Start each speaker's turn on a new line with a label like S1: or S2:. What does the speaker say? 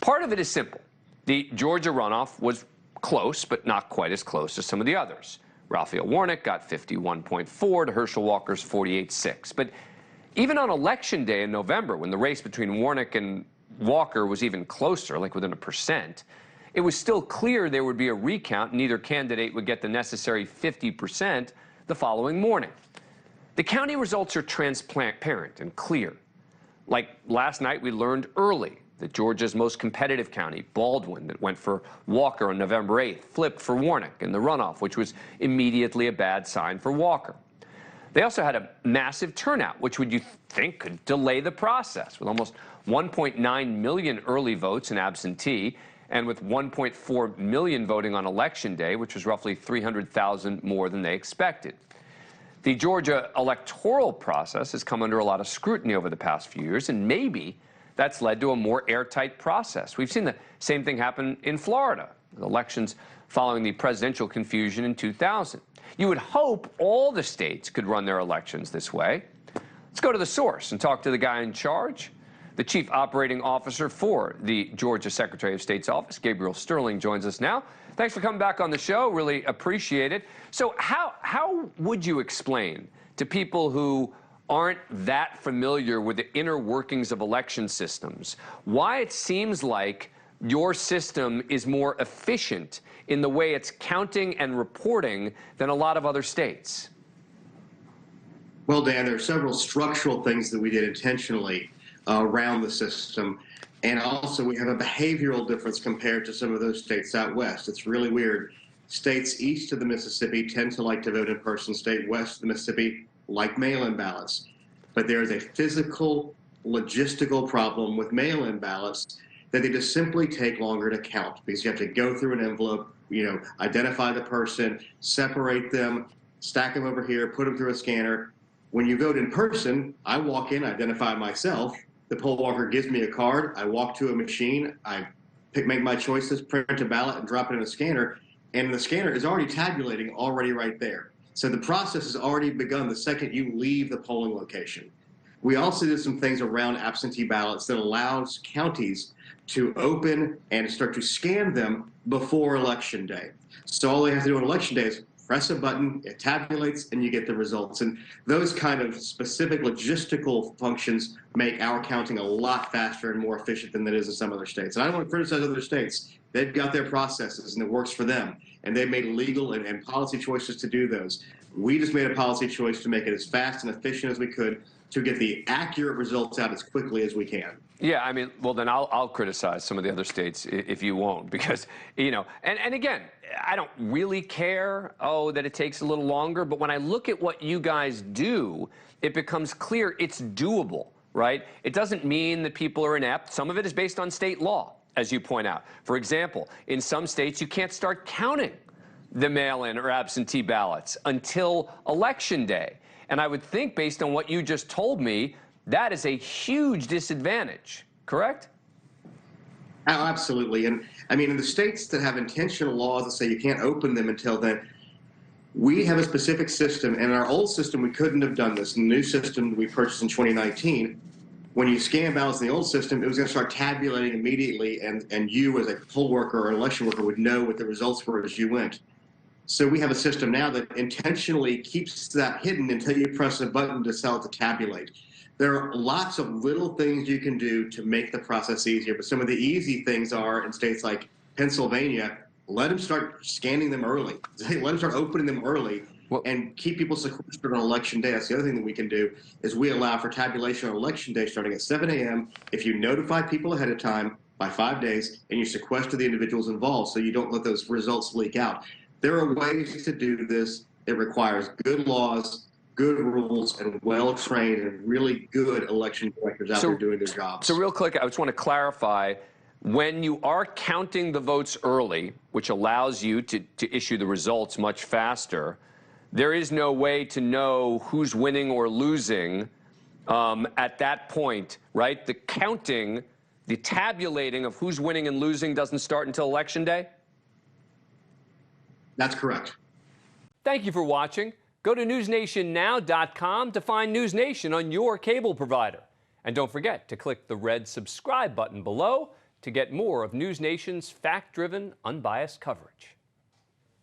S1: Part of it is simple. The Georgia runoff was close, but not quite as close as some of the others. Raphael Warnock got 51.4 to Herschel Walker's 48.6. But even on Election Day in November, when the race between Warnock and Walker was even closer, like within 1%, it was still clear there would be a recount and neither candidate would get the necessary 50% the following morning. The county results are transparent and clear. Like last night, we learned early that Georgia's most competitive county, Baldwin, that went for Walker on November 8th, flipped for Warnock in the runoff, which was immediately a bad sign for Walker. They also had a massive turnout, which would you think could delay the process, with almost 1.9 million early votes and absentee, and with 1.4 million voting on Election Day, which was roughly 300,000 more than they expected. The Georgia electoral process has come under a lot of scrutiny over the past few years, and maybe that's led to a more airtight process. We've seen the same thing happen in Florida, with elections following the presidential confusion in 2000. You would hope all the states could run their elections this way. Let's go to the source and talk to the guy in charge. The chief operating officer for the Georgia Secretary of State's office, Gabriel Sterling, joins us now. Thanks for coming back on the show. Really appreciate it. So how would you explain to people who aren't that familiar with the inner workings of election systems why it seems like your system is more efficient in the way it's counting and reporting than a lot of other states?
S2: Well, Dan, there are several structural things that we did intentionally around the system. And also, we have a behavioral difference compared to some of those states out west. It's really weird. States east of the Mississippi tend to like to vote in person. State west of the Mississippi like mail-in ballots. But there is a physical, logistical problem with mail-in ballots that they just simply take longer to count because you have to go through an envelope, identify the person, separate them, stack them over here, put them through a scanner. When you vote in person, I walk in, identify myself. The poll worker gives me a card. I walk to a machine. I make my choices, print a ballot, and drop it in a scanner. And the scanner is already tabulating right there. So the process has already begun the second you leave the polling location. We also did some things around absentee ballots that allows counties to open and start to scan them before Election Day. So all they have to do on Election Day is press a button, it tabulates, and you get the results. And those kind of specific logistical functions make our counting a lot faster and more efficient than it is in some other states. And I don't want to criticize other states. They've got their processes, and it works for them. And they've made legal and policy choices to do those. We just made a policy choice to make it as fast and efficient as we could to get the accurate results out as quickly as we can.
S1: Yeah, I mean, well, then I'll criticize some of the other states if you won't, because, and again, I don't really care, that it takes a little longer, but when I look at what you guys do, it becomes clear it's doable, right? It doesn't mean that people are inept. Some of it is based on state law, as you point out. For example, in some states, you can't start counting the mail-in or absentee ballots until Election Day. And I would think, based on what you just told me, that is a huge disadvantage, correct?
S2: Oh, absolutely. And I mean, in the states that have intentional laws that say you can't open them until then, we have a specific system. And in our old system, we couldn't have done this. In the new system we purchased in 2019, when you scan ballots in the old system, it was going to start tabulating immediately, and you as a poll worker or election worker would know what the results were as you went. So we have a system now that intentionally keeps that hidden until you press a button to tell it to tabulate. There are lots of little things you can do to make the process easier, but some of the easy things are in states like Pennsylvania, let them start scanning them early. Let them start opening them early and keep people sequestered on Election Day. That's the other thing that we can do is we allow for tabulation on Election Day starting at 7 a.m. if you notify people ahead of time by 5 days and you sequester the individuals involved so you don't let those results leak out. There are ways to do this. It requires good laws, good rules, and well-trained and really good election directors out there doing their jobs.
S1: So real quick, I just want to clarify, when you are counting the votes early, which allows you to issue the results much faster, there is no way to know who's winning or losing at that point, right? The counting, the tabulating of who's winning and losing doesn't start until Election Day?
S2: That's correct.
S1: Thank you for watching. Go to newsnationnow.com to find NewsNation on your cable provider. And don't forget to click the red subscribe button below to get more of NewsNation's fact-driven, unbiased coverage.